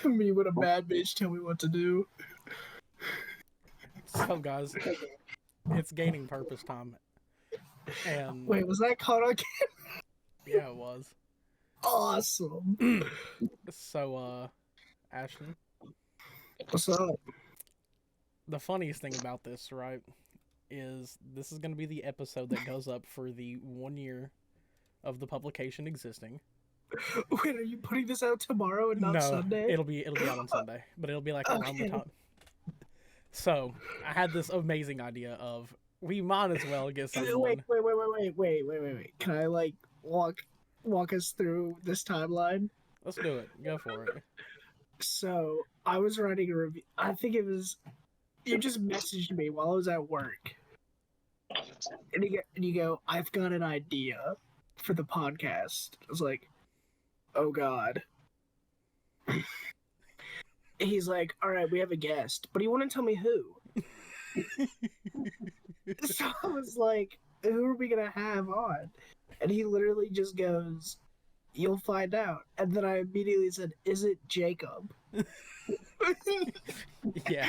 Me with a bad bitch tell me what to do. So, guys, it's gaining purpose time. And Wait, was that caught on camera? yeah, it was. Awesome. So, Ashton, What's up? the funniest thing about this, right, is this is going to be the episode that goes up for the 1 year of the publication existing. Wait, are you putting this out tomorrow and not No, Sunday? it'll be out on Sunday, but it'll be like around the Okay. time. So I had this amazing idea of we might as well get someone. Wait. Can I like walk us through this timeline? Let's do it. Go for it. So I was writing a review. I think it was you just messaged me while I was at work, and you go, I've got an idea for the podcast. I was like, oh god. He's like, all right, we have a guest, but he wouldn't tell me who. So I was like, who are we gonna have on? And he literally just goes, you'll find out. And then I immediately said, is it Jacob? Yeah.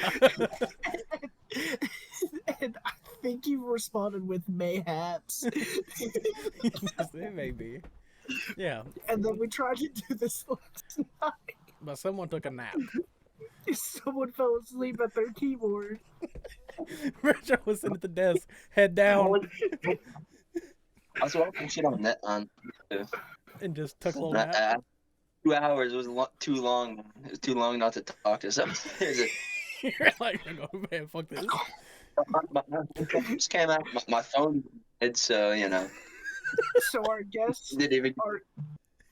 And I think you responded with mayhaps. It may be. Yeah. And then we tried to do this last night. But someone took a nap. Someone fell asleep at their keyboard. Bradshaw was sitting at the desk, head down, I was watching shit on net on and just took a little nap. 2 hours was too long. It was too long not to talk to someone. You're like, oh, man, fuck this. My just came out. My phone did, so you know. So our guest, Didn't even.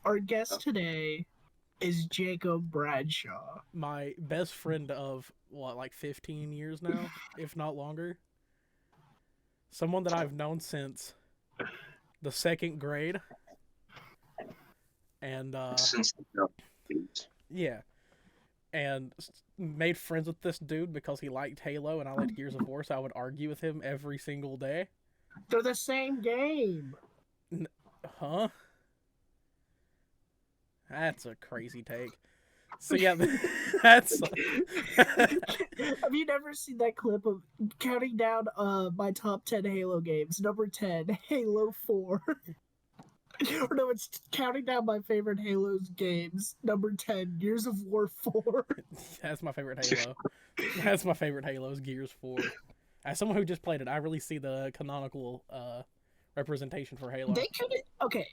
our guest today is Jacob Bradshaw. My best friend of, what, like 15 years now, if not longer. Someone that I've known since the 2nd grade. And, Since yeah. And made friends with this dude because he liked Halo and I liked Gears of War, so I would argue with him every single day. They're the same game. Huh? That's a crazy take. So yeah, that's. Have you never seen that clip of counting down my top 10 Halo games? Number 10, Halo 4. Or no, it's counting down my favorite Halo's games. Number 10, Gears of War 4. That's my favorite Halo. That's my favorite Halo's Gears 4. As someone who just played it, I really see the canonical representation for Halo. They could, okay,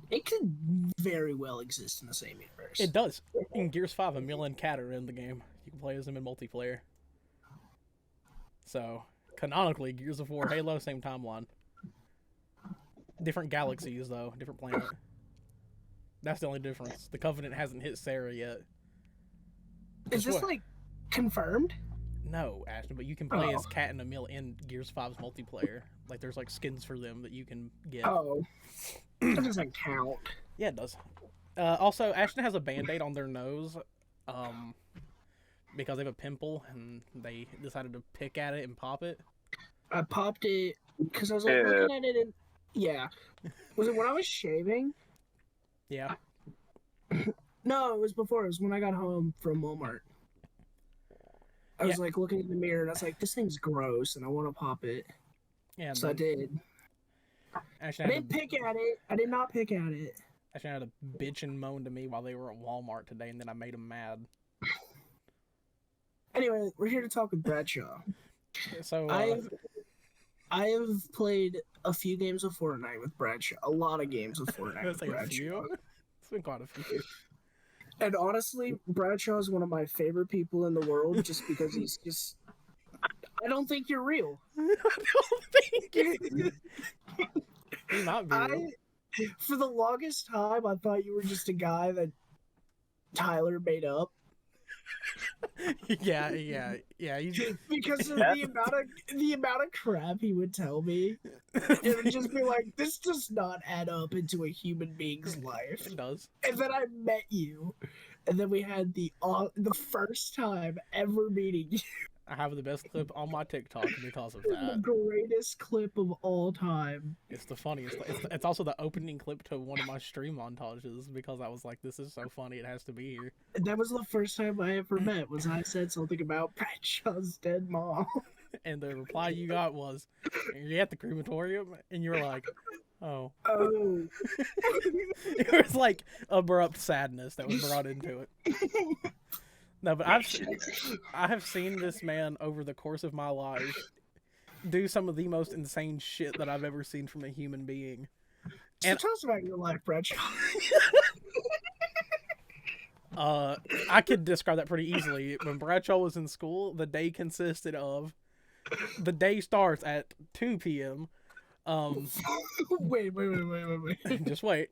it could very well exist in the same universe. It does. In Gears 5, Emil and Kat are in the game. You can play as them in multiplayer. So, canonically, Gears of War, Halo, same timeline. Different galaxies, though. Different planet. That's the only difference. The Covenant hasn't hit Sarah yet. Is this, like, confirmed? No, Ashton, but you can play as Kat and Emil in Gears 5's multiplayer. Like, there's, like, skins for them that you can get. Oh. That doesn't count. Yeah, it does. Also, Ashton has a Band-Aid on their nose, because they have a pimple, and they decided to pick at it and pop it. I popped it because I was like looking at it and yeah. Was it when I was shaving? Yeah. No, it was before. It was when I got home from Walmart. I was like looking in the mirror and I was like, this thing's gross and I want to pop it. Yeah. So I did. Ashton I didn't pick at it. I did not pick at it. Ashton had a bitch and moan to me while they were at Walmart today, and then I made him mad. Anyway, we're here to talk with Bradshaw. So I have played a few games of Fortnite with Bradshaw. A lot of games with Fortnite with like Bradshaw. It's been quite a few. And honestly, Bradshaw is one of my favorite people in the world just because he's just... I don't think you're real. I don't think you're not real. For the longest time, I thought you were just a guy that Tyler made up. Yeah. Because of the amount of crap he would tell me, it would just be like, this does not add up into a human being's life. It does. And then I met you, and then we had the first time ever meeting you. I have the best clip on my TikTok because of The that. greatest clip of all time. It's the funniest. It's also the opening clip to one of my stream montages because I was like, this is so funny, it has to be here. That was the first time I ever met. Was I said something about Bradshaw's dead mom? And the reply you got was, "Are you at the crematorium?" And you were like, "Oh." Oh. It was like abrupt sadness that was brought into it. No, but I have seen this man over the course of my life do some of the most insane shit that I've ever seen from a human being. So tell us about your life, Bradshaw. I could describe that pretty easily. When Bradshaw was in school, the day consisted of the day starts at 2 p.m. Wait. Just wait.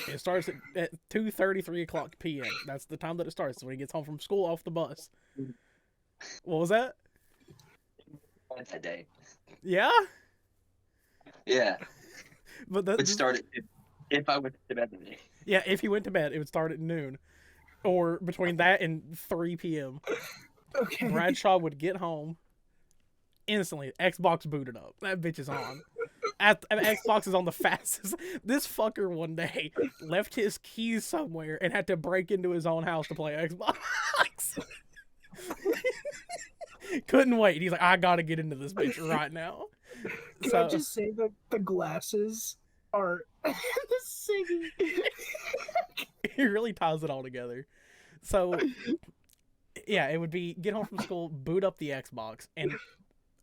It starts at 2:30, 3 o'clock p.m. That's the time that it starts when he gets home from school off the bus. What was that? That day. Yeah? Yeah. But It started if I went to bed today. yeah, if he went to bed, it would start at noon. Or between that and 3 p.m. Okay. Bradshaw would get home instantly. Xbox booted up. That bitch is on. Xbox is on the fastest. This fucker one day left his keys somewhere and had to break into his own house to play Xbox. Couldn't wait. He's like, I gotta get into this bitch right now. Can I just say that the glasses are the singing? He really ties it all together. So, yeah, it would be get home from school, boot up the Xbox, and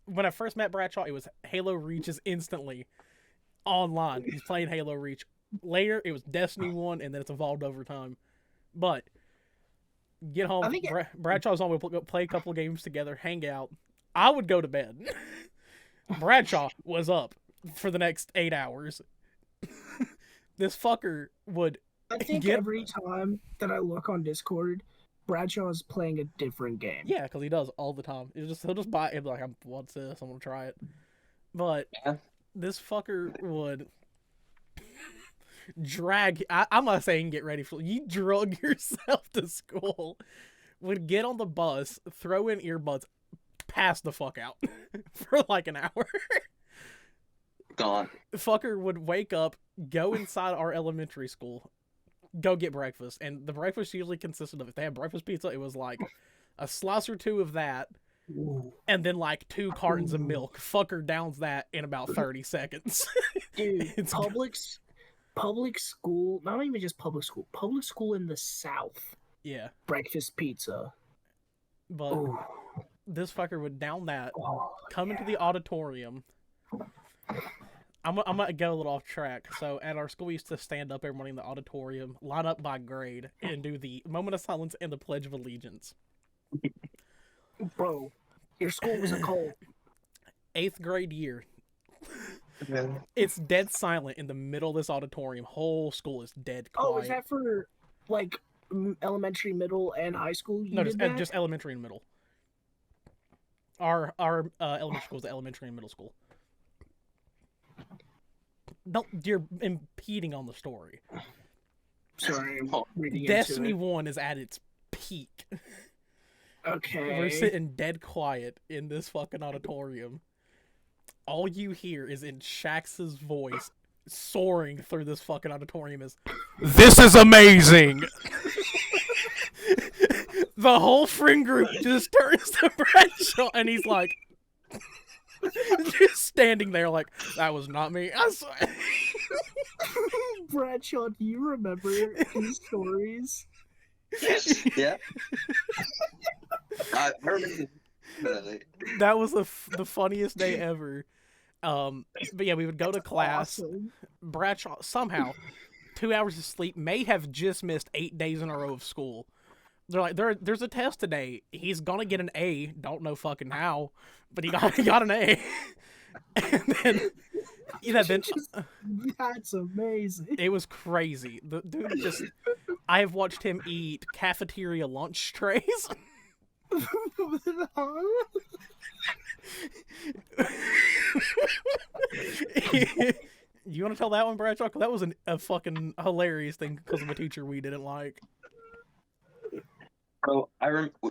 when I first met Bradshaw, it was Halo Reaches instantly online. He's playing Halo Reach. Later, it was Destiny 1, and then it's evolved over time. But get home, Bradshaw's on, we'll play a couple of games together, hang out. I would go to bed. Bradshaw was up for the next 8 hours. This fucker would I think every time that I look on Discord, Bradshaw is playing a different game. Yeah, because he does all the time. He'll just buy it, like, what's this? I'm gonna try it. But this fucker would drag. I'm not saying get ready for. You drug yourself to school. Would get on the bus, throw in earbuds, pass the fuck out for like an hour. Gone. Fucker would wake up, go inside our elementary school, go get breakfast, and the breakfast usually consisted of, if they had breakfast pizza, it was like a slice or two of that, and then like 2 cartons of milk. Fucker downs that in about 30 seconds. Dude, public school, not even just public school in the South. Yeah. Breakfast pizza. But this fucker would down that, come into the auditorium. I'm gonna go a little off track. So at our school, we used to stand up every morning in the auditorium, line up by grade, and do the moment of silence and the Pledge of Allegiance. Bro, your school was a cult. 8th grade year. It's dead silent in the middle of this auditorium. Whole school is dead quiet. Oh, is that for like elementary, middle, and high school? No, just elementary and middle. Our elementary school is the elementary and middle school. No, you're impeding on the story. Sorry, I'm reading Destiny into it. 1 is at its peak. Okay. We're sitting dead quiet in this fucking auditorium. All you hear is in Shax's voice soaring through this fucking auditorium is, "This is amazing!" The whole friend group just turns to Bradshaw and he's like, just standing there like, that was not me. I swear. Bradshaw, do you remember these stories? Yeah. I remember. That was the funniest day ever. But yeah, we would go to class. Awesome. Bradshaw somehow 2 hours of sleep, may have just missed 8 days in a row of school. They're like, there's a test today. He's gonna get an A. Don't know fucking how, but he got an A. And then, that's amazing. It was crazy. The dude just, I have watched him eat cafeteria lunch trays. You want to tell that one, Bradshaw? 'Cause that was a fucking hilarious thing because of a teacher we didn't like. So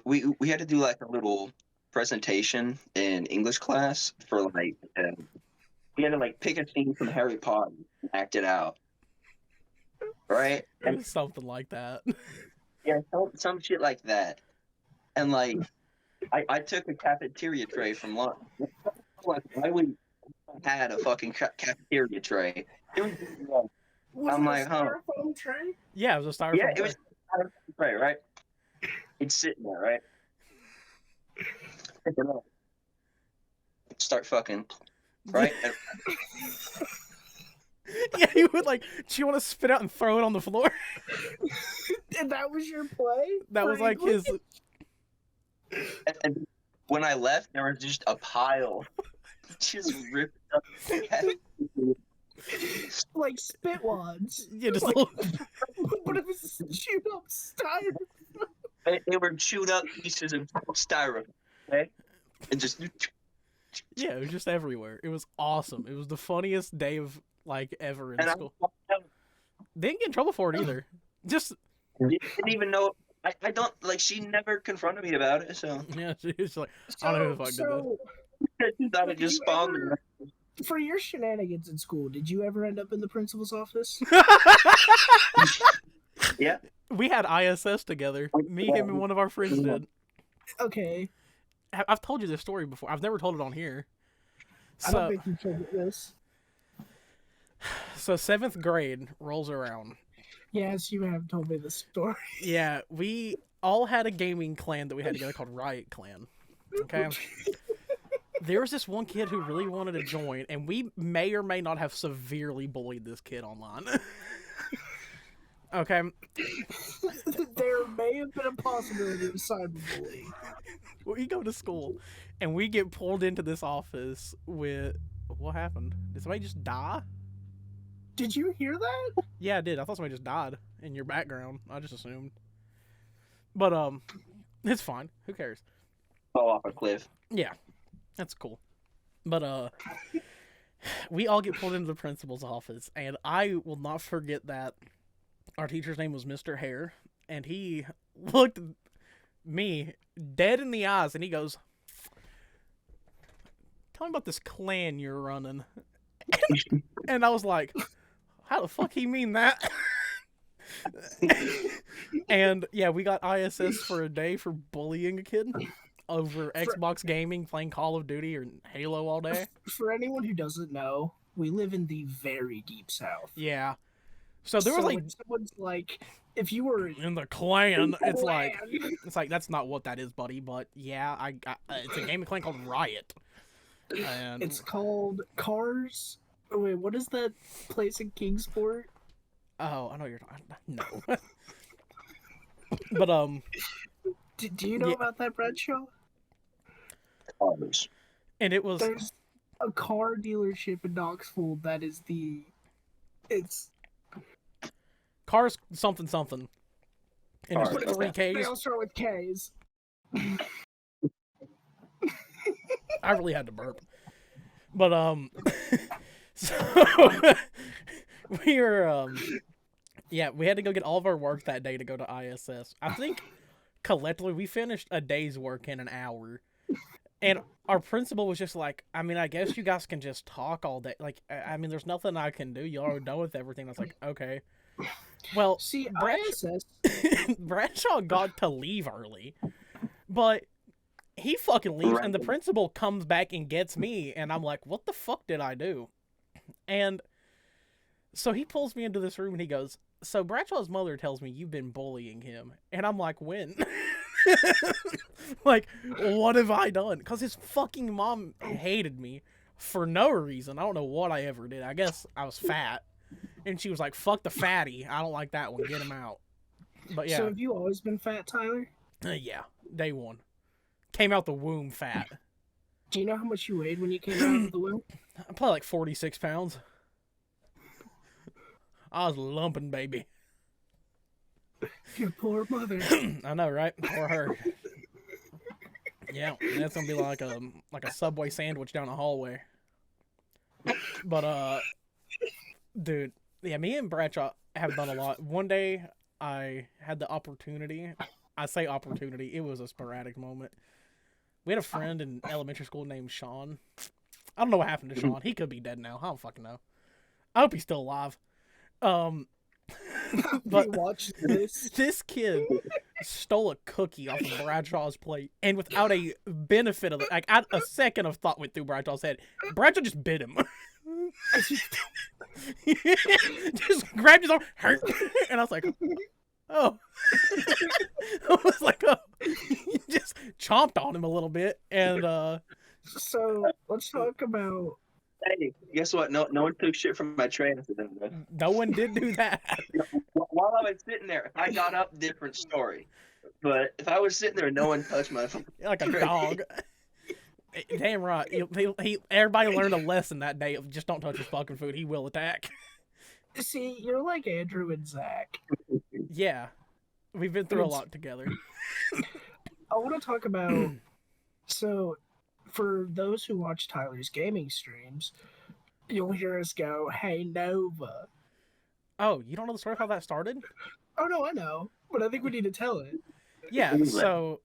we had to do like a little presentation in English class for like we had to like pick a scene from Harry Potter and act it out, right? It And was something like that. yeah, some shit like that. And like I took a cafeteria tray from lunch. Like, why would had a fucking cafeteria tray? It was just, Was I'm it like, a huh? styrofoam tray? Yeah, it was a styrofoam Yeah, it tray. was right, right. It's sitting there, right? Pick it up. Start fucking, right? Yeah, he would like, do you want to spit out and throw it on the floor? And that was your play? That was like his. And when I left, there was just a pile, just ripped up. Like spit wads. Yeah, just Like- little. But it was chewed up styrofoam. They were chewed up pieces of styrofoam, okay? And just Yeah, it was just everywhere. It was awesome. It was the funniest day of like ever in and school. I Didn't get in trouble for it either. Just didn't even know. I don't like. She never confronted me about it, so yeah, she was like, I don't know who the fuck did she thought it just spawned. ever, for your shenanigans in school, did you ever end up in the principal's office? Yeah. We had ISS together. Me, him, and one of our friends did. Okay. I've told you this story before. I've never told it on here. I don't think you told me this. So 7th grade rolls around. Yes, you have told me this story. Yeah, we all had a gaming clan that we had together called Riot Clan. Okay. There was this one kid who really wanted to join, and we may or may not have severely bullied this kid online. Okay. There may have been a possibility of cyberbullying. We go to school, and we get pulled into this office with... What happened? Did somebody just die? Did you hear that? Yeah, I did. I thought somebody just died in your background. I just assumed. But, it's fine. Who cares? Fall off a cliff. Yeah, that's cool. But, we all get pulled into the principal's office, and I will not forget that our teacher's name was Mr. Hare, and he looked me dead in the eyes, and he goes, "Tell me about this clan you're running." And I was like, how the fuck he mean that? And yeah, we got ISS for a day for bullying a kid over Xbox gaming, playing Call of Duty or Halo all day. For anyone who doesn't know, we live in the very deep south. Yeah. So there was like when someone's like, if you were in the clan, it's like clan. that's not what that is, buddy. But yeah, it's a gaming clan called Riot. And It's called Cars. Oh, wait, what is that place in Kingsport? oh, I know you're not. No. But Do you know Yeah. about that, Bradshaw? Others. and it was There's a car dealership in Knoxville that is it's cars something something. And Cars. there's 3 they Ks. all start with K's. I really had to burp. But so we were yeah, we had to go get all of our work that day to go to ISS. I think collectively we finished a day's work in an hour. And our principal was just like, I mean, I guess you guys can just talk all day. Like, I mean, there's nothing I can do. Y'all are done with everything. I was like, okay. Well, See, Bradshaw, ISS. Bradshaw got to leave early, but he fucking leaves, and the Right. principal comes back and gets me, and I'm like, what the fuck did I do? And so he pulls me into this room, and he goes, so Bradshaw's mother tells me you've been bullying him. And I'm like, when? Like, what have I done? Because his fucking mom hated me for no reason. I don't know what I ever did. I guess I was fat. And she was like, fuck the fatty. I don't like that one. Get him out. But yeah. So have you always been fat, Tyler? Yeah. Day one. Came out the womb fat. Do you know how much you weighed when you came out of the womb? I'm probably like 46 pounds. I was lumping, baby. Your poor mother. I know, right? Or her. Yeah, that's gonna be like a Subway sandwich down a hallway. But dude, yeah, me and Bradshaw have done a lot. One day, I had the opportunity. I say opportunity. It was a sporadic moment. We had a friend in elementary school named Sean. I don't know what happened to Sean. He could be dead now. I don't fucking know. I hope he's still alive. But watch this. This kid stole a cookie off of Bradshaw's plate, and without a benefit of it, like a second of thought went through Bradshaw's head. Bradshaw just bit him. Just grabbed his arm, and I was like, oh. I was like, oh. He just chomped on him a little bit, and So let's talk about. Hey, guess what? No one took shit from my tray. No one did do that. While I was sitting there, if I got up, different story. But if I was sitting there, no one touched my phone. Like a dog. Damn right. Everybody learned a lesson that day of just don't touch his fucking food. He will attack. See, you're like Andrew and Zach. Yeah. We've been through a lot together. I want to talk about. So, for those who watch Tyler's gaming streams, you'll hear us go, "Hey Nova." Oh, you don't know the story of how that started? Oh no, I know, but I think we need to tell it. Yeah, so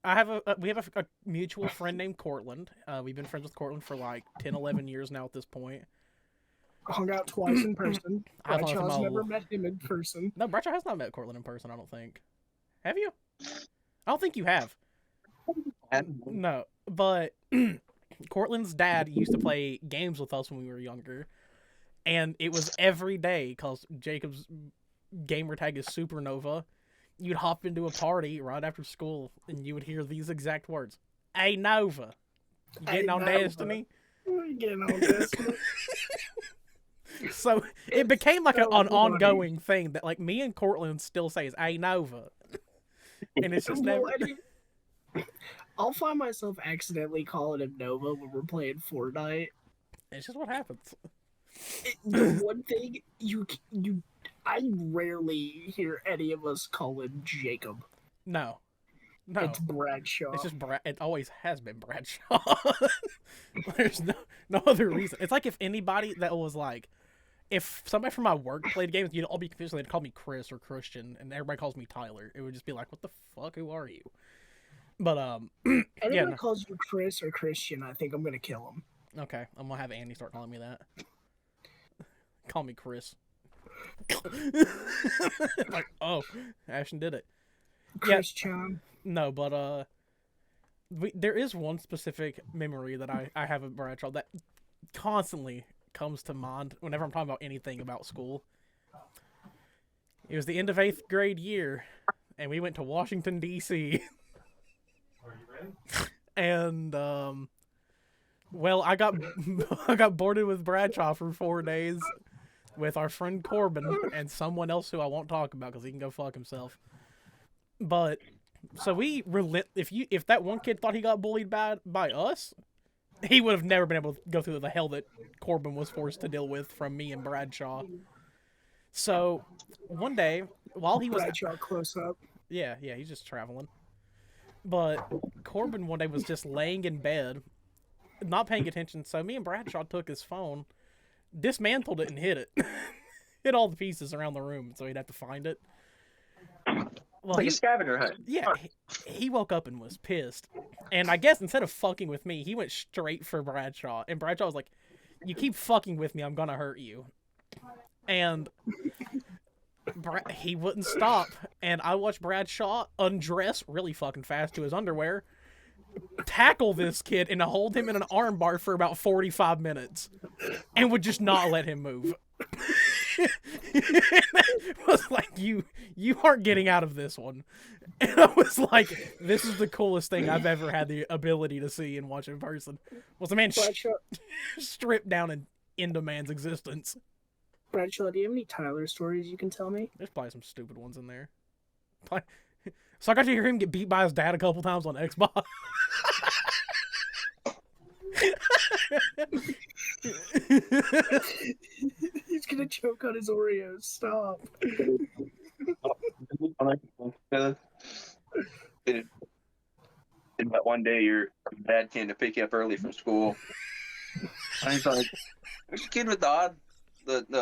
we have a mutual friend named Cortland. We've been friends with Cortland for like 10, 11 years now at this point. Hung out twice in person. I've hung out Bradshaw's with never met him in person. No, Bradshaw has not met Cortland in person, I don't think. Have you? I don't think you have. No, but Cortland's dad used to play games with us when we were younger, and it was every day because Jacob's gamer tag is Supernova. You'd hop into a party right after school, and you would hear these exact words: "Hey Nova, you getting on Destiny?" Getting on Destiny. So it became like an ongoing thing that like me and Cortland still say is "Hey Nova," and it's just never. I'll find myself accidentally calling him Nova when we're playing Fortnite. It's just what happens. The one thing I rarely hear any of us call him Jacob. No. It's Bradshaw. It's just It always has been Bradshaw. There's no other reason. It's like if anybody that was like, if somebody from my work played games, you'd all be confused. They'd call me Chris or Christian, and everybody calls me Tyler. It would just be like, what the fuck? Who are you? But anyone calls you Chris or Christian, I think I'm gonna kill him. Okay, I'm gonna have Andy start calling me that. Call me Chris. Like, oh, Ashton did it. Christian. Yeah, no, but there is one specific memory that I have of Bradshaw that constantly comes to mind whenever I'm talking about anything about school. It was the end of 8th grade year, and we went to Washington, D.C. Are you ready? And well, I got boarded with Bradshaw for 4 days with our friend Corbin and someone else who I won't talk about because he can go fuck himself. But so if that one kid thought he got bullied by us, he would have never been able to go through the hell that Corbin was forced to deal with from me and Bradshaw. So one day while he was Bradshaw close up. Yeah, he's just traveling. But Corbin one day was just laying in bed, not paying attention. So me and Bradshaw took his phone, dismantled it, and hid it. Hid all the pieces around the room, so he'd have to find it. Well, Like a scavenger hunt. Yeah, he woke up and was pissed. And I guess instead of fucking with me, he went straight for Bradshaw. And Bradshaw was like, "You keep fucking with me, I'm gonna hurt you." And he wouldn't stop. And I watched Bradshaw undress really fucking fast to his underwear, tackle this kid, and hold him in an armbar for about 45 minutes. And would just not let him move. Was like, you aren't getting out of this one. And I was like, this is the coolest thing I've ever had the ability to see and watch in person. Was a man stripped down and into man's existence. Bradshaw, do you have any Tyler stories you can tell me? There's probably some stupid ones in there. So I got to hear him get beat by his dad a couple times on Xbox. He's gonna choke on his Oreos. Stop. And that one day your dad came to pick you up early from school. And he's like, "There's a kid with the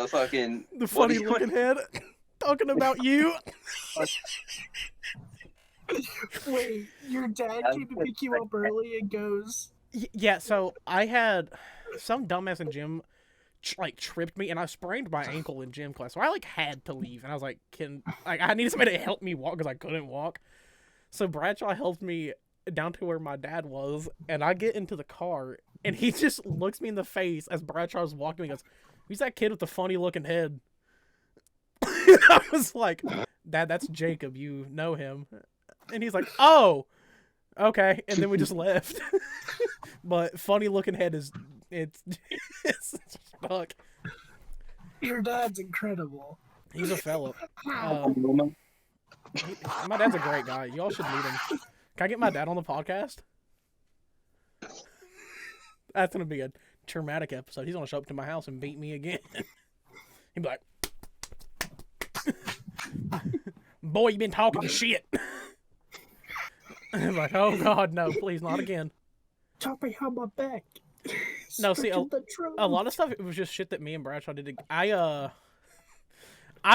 fucking the funny looking head talking about you." Wait, your dad came to pick you up early and goes, Yeah, so I had some dumbass in gym tripped me and I sprained my ankle in gym class. So I had to leave and I was like, I needed somebody to help me walk because I couldn't walk. So Bradshaw helped me down to where my dad was, and I get into the car and he just looks me in the face as Bradshaw's walking. He goes, "Who's that kid with the funny looking head?" I was like, "Dad, that's Jacob. You know him." And he's like, "Oh, okay." And then we just left. But funny looking head it's stuck. your dad's incredible. He's a fellow. My dad's a great guy. Y'all should meet him. Can I get my dad on the podcast? That's gonna be a traumatic episode. He's gonna show up to my house and beat me again. He'd be like, "Boy, you been talking shit." I'm like, "Oh God, no, please, not again." Top behind my back. No, see, Speaking the a lot truth. of stuff, it was just shit that me and Bradshaw did. I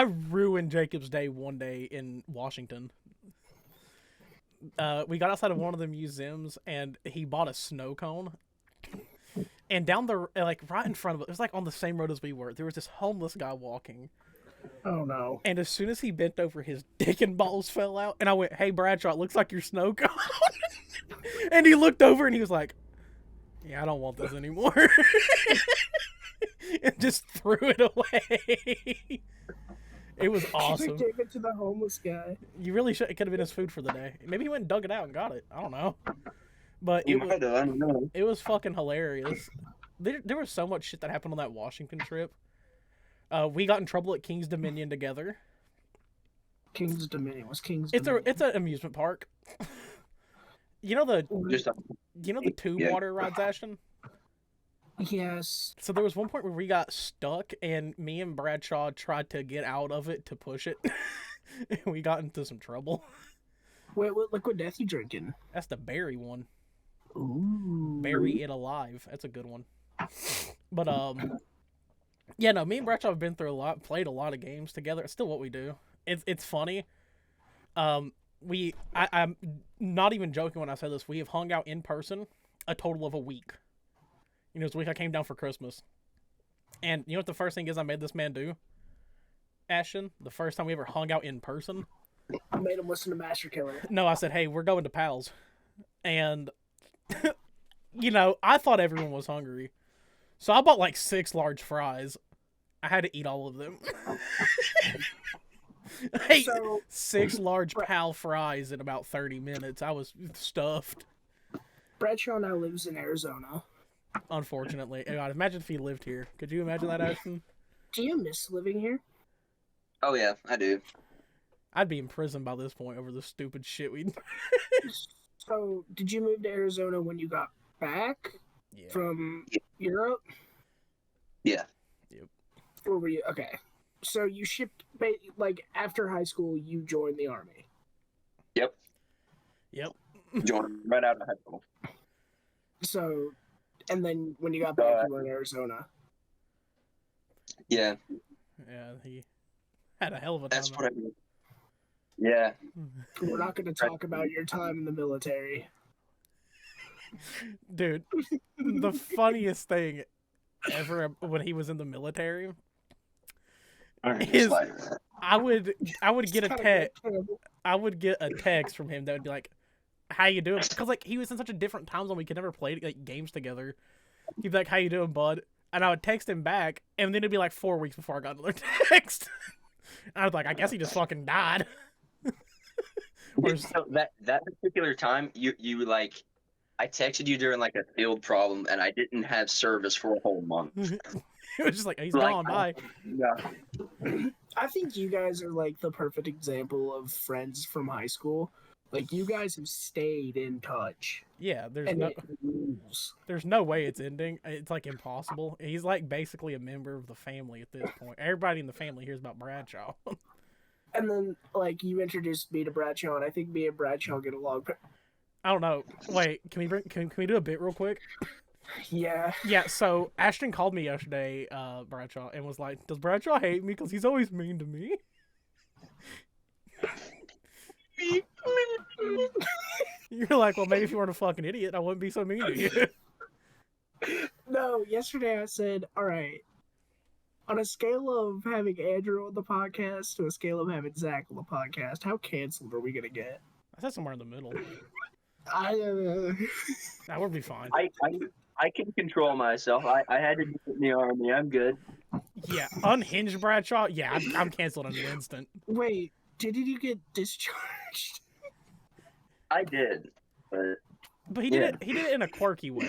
ruined Jacob's day one day in Washington. We got outside of one of the museums and he bought a snow cone. And down the right in front of it was on the same road as we were. There was this homeless guy walking. Oh no. And as soon as he bent over, his dick and balls fell out. And I went, "Hey Bradshaw, it looks like your snow cone." And he looked over and he was like, "Yeah, I don't want this anymore." And just threw it away. It was awesome. Gave it to the homeless guy. You really should. It could have been his food for the day. Maybe he went and dug it out and got it. I don't know. But You might have. I don't know. it was fucking hilarious. There was so much shit that happened on that Washington trip. We got in trouble at King's Dominion together. King's Dominion. What's King's It's Dominion? an amusement park. You know the Just tube Yeah. water rides, Ashton? Yes. So there was one point where we got stuck and me and Bradshaw tried to get out of it to push it. And we got into some trouble. Wait, what liquid death you drinking? That's the berry one. Ooh. Bury It Alive. That's a good one. But yeah, no, me and Bradshaw have been through a lot, played a lot of games together. It's still what we do. It's funny. I'm not even joking when I say this. We have hung out in person a total of a week. You know, it's the week I came down for Christmas. And you know what the first thing is I made this man do? Ashton, the first time we ever hung out in person. I made him listen to Master Killer. No, I said, "Hey, we're going to Pals." And, you know, I thought everyone was hungry. So I bought 6 large fries. I had to eat all of them. I ate So 6 large Pal fries in about 30 minutes. I was stuffed, Bradshaw now lives in Arizona. unfortunately. God, imagine if he lived here. Could you imagine that, Ashton? Do you miss living here? Oh yeah, I do. I'd be in prison by this point over the stupid shit we. So, did you move to Arizona when you got back Yeah. from Europe? Yeah. Or were you okay? So you shipped after high school, you joined the army. Yep. Yep. Joined right out of high school. So, and then when you got back, you were in Arizona. Yeah. Yeah, he had a hell of a time. That's what I did. Yeah. We're not going to talk about your time in the military. Dude, the funniest thing ever when he was in the military is I would get a text. I would get a text from him that would be like, "How you doing?" Because he was in such a different time zone, we could never play games together. He'd be like, "How you doing, bud?" And I would text him back, and then it'd be 4 weeks before I got another text. And I was like, "I guess he just fucking died." So that particular time, you I texted you during a field problem, and I didn't have service for a whole month. It was just he's gone, bye. Yeah. I think you guys are the perfect example of friends from high school. You guys have stayed in touch. Yeah, there's And no it rules. there's no way it's ending. It's impossible. He's basically a member of the family at this point. Everybody in the family hears about Bradshaw. And then you introduced me to Bradshaw, and I think me and Bradshaw get along. I don't know. Wait, can we do a bit real quick? Yeah. Yeah, so Ashton called me yesterday, Bradshaw, and was like, "Does Bradshaw hate me? Because he's always mean to me." You're like, well, maybe if you weren't a fucking idiot, I wouldn't be so mean to you. No, yesterday I said, all right, on a scale of having Andrew on the podcast to a scale of having Zach on the podcast, how canceled are we gonna get? I said somewhere in the middle. I That would be fine. I can control myself. I had to do it in the army. I'm good. Yeah, unhinged Bradshaw. Yeah, I'm canceled in an instant. wait, didn't you get discharged? I did, but But he did it. He did it in a quirky way.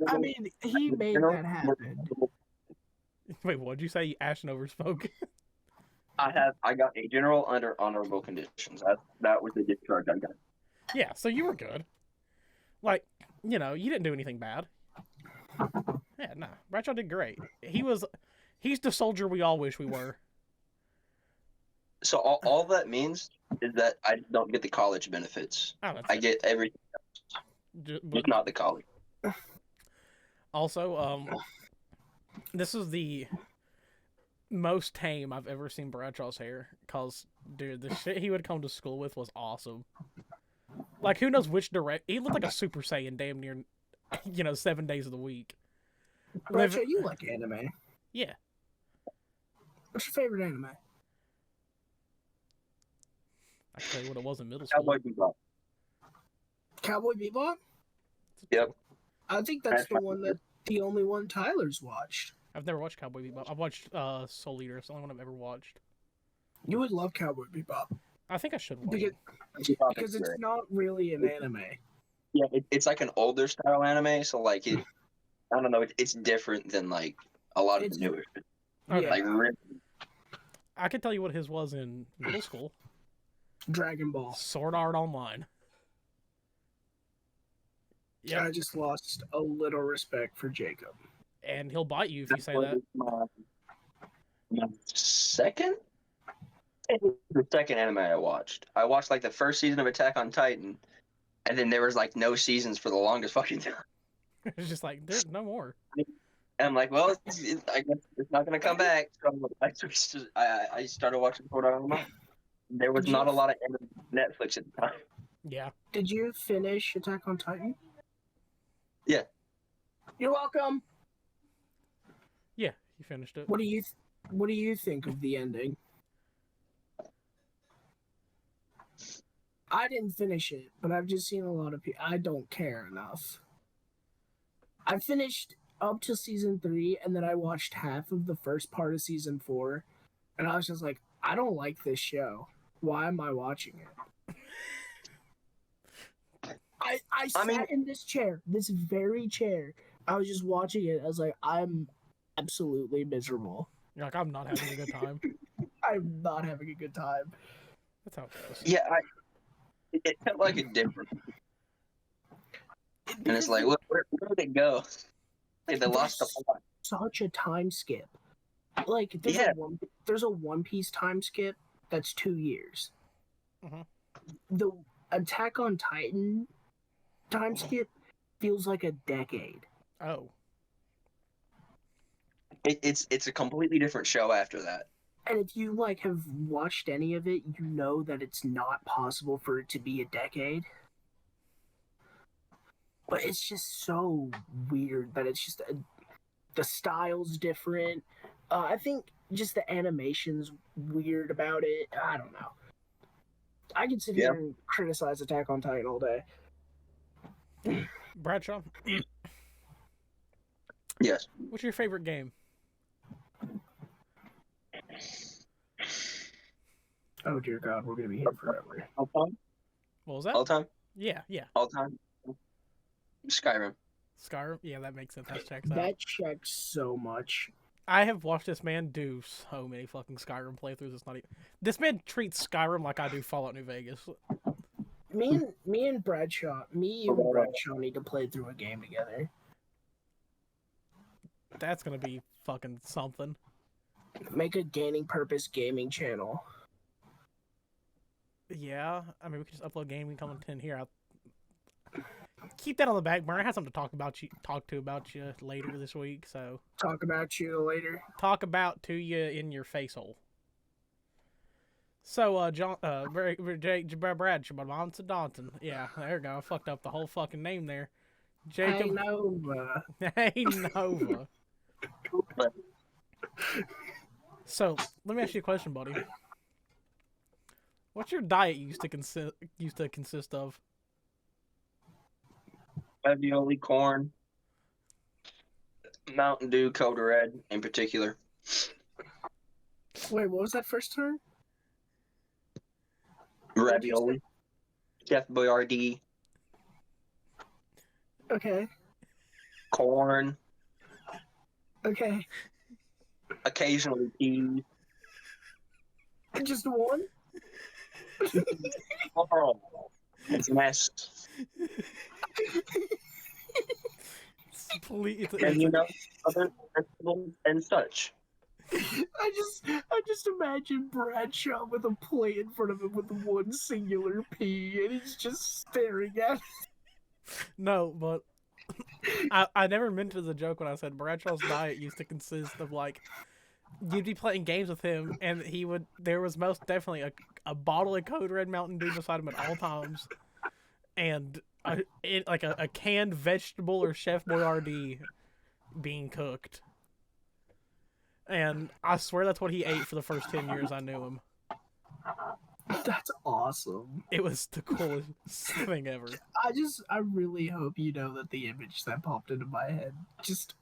I mean, he made that happen. Wait, what'd you say? Ashton overspoke. I got a general under honorable conditions. That was the discharge I got. Yeah, so you were good. Like, you know, you didn't do anything bad. Yeah, nah. Bradshaw did great. He's the soldier we all wish we were. So all that means is that I don't get the college benefits. Oh, that's I it. get everything, But just not the college. also, this is the most tame I've ever seen Bradshaw's hair. Cause, dude, the shit he would come to school with was awesome. Like, who knows which direct? He looked like a Super Saiyan, damn near, 7 days of the week. Bradshaw, you like anime. Yeah, What's your favorite anime? I can tell you what it was in middle school. Cowboy Bebop. Cowboy Bebop? Yep. I think that's the only one Tyler's watched. I've never watched Cowboy Bebop. I've watched Soul Eater. It's the only one I've ever watched. You would love Cowboy Bebop I think I should watch because, it. because it's not really an anime. Yeah, it's like an older style anime, so like I don't know, it's different than like a lot of It's- the newer. Okay. Yeah. Like really, I can tell you what his was in middle school. Dragon Ball. Sword Art Online. Yeah, I just lost a little respect for Jacob. and he'll bite you if you say that. My second. It was the second anime I watched. I watched like the first season of Attack on Titan, and then there was like no seasons for the longest fucking time. It's just like, there's no more. And I'm like, well, I guess it's not gonna come back. So I started watching Sword Art Online. There was not a lot of Netflix at the time. Yeah. Did you finish Attack on Titan? Yeah. You're welcome. Yeah, he finished it. What do you think of the ending? I didn't finish it, but I've just seen a lot of people. I don't care enough. I finished up to season 3, and then I watched half of the first part of season 4, and I was just like, I don't like this show. Why am I watching it? I sat in this chair, this very chair. I was just watching it. I was like, I'm absolutely miserable. You're like, I'm not having a good time. I'm not having a good time. That's how it goes. Yeah, it felt like a different. And it's like, where did it go? Like, they lost the plot. Such a time skip. Like there's a One Piece time skip that's 2 years. Mhm. The Attack on Titan time skip feels like a decade. Oh. It's a completely different show after that. And if you have watched any of it, you know that it's not possible for it to be a decade. But it's just so weird that it's just the style's different. I think just the animation's weird about it. I don't know. I can sit here and criticize Attack on Titan all day. Bradshaw, Yes. what's your favorite game? Oh dear God, we're gonna be here forever. All time? What was that? All time? Yeah. All time? Skyrim. Skyrim? Yeah, that makes sense. That checks out. That checks so much. I have watched this man do so many fucking Skyrim playthroughs. It's not even... This man treats Skyrim like I do Fallout New Vegas. Me and Bradshaw, you and Bradshaw need to play through a game together. That's gonna be fucking something. Make a gaining purpose gaming channel. Yeah, I mean, we can just upload gaming content here. I'll keep that on the back burner. I have something to talk to about you later this week. So Talk about you later. talk about to you in your face hole. So, Bradshaw, Monson Daunton. Yeah, there we go. I fucked up the whole fucking name there. Hey Jacob. Nova. Hey, Nova. But So, let me ask you a question, buddy. What's your diet used to consist of? ravioli, corn, Mountain Dew, Code Red in particular. Wait, what was that first term? What'd you Ravioli, Chef Boyardee, Okay. corn, Okay. occasionally cheese. Just one? Oh, it's messed. And you know, other vegetables and such. I just imagine Bradshaw with a plate in front of him with one singular P, and he's just staring at it. No, but I never meant it as a joke when I said Bradshaw's diet used to consist of like you'd be playing games with him, and there was most definitely a bottle of Code Red Mountain Dew beside him at all times, and a canned vegetable or Chef Boyardee being cooked. And I swear that's what he ate for the first 10 years I knew him. That's awesome. It was the coolest thing ever. I really hope you know that the image that popped into my head just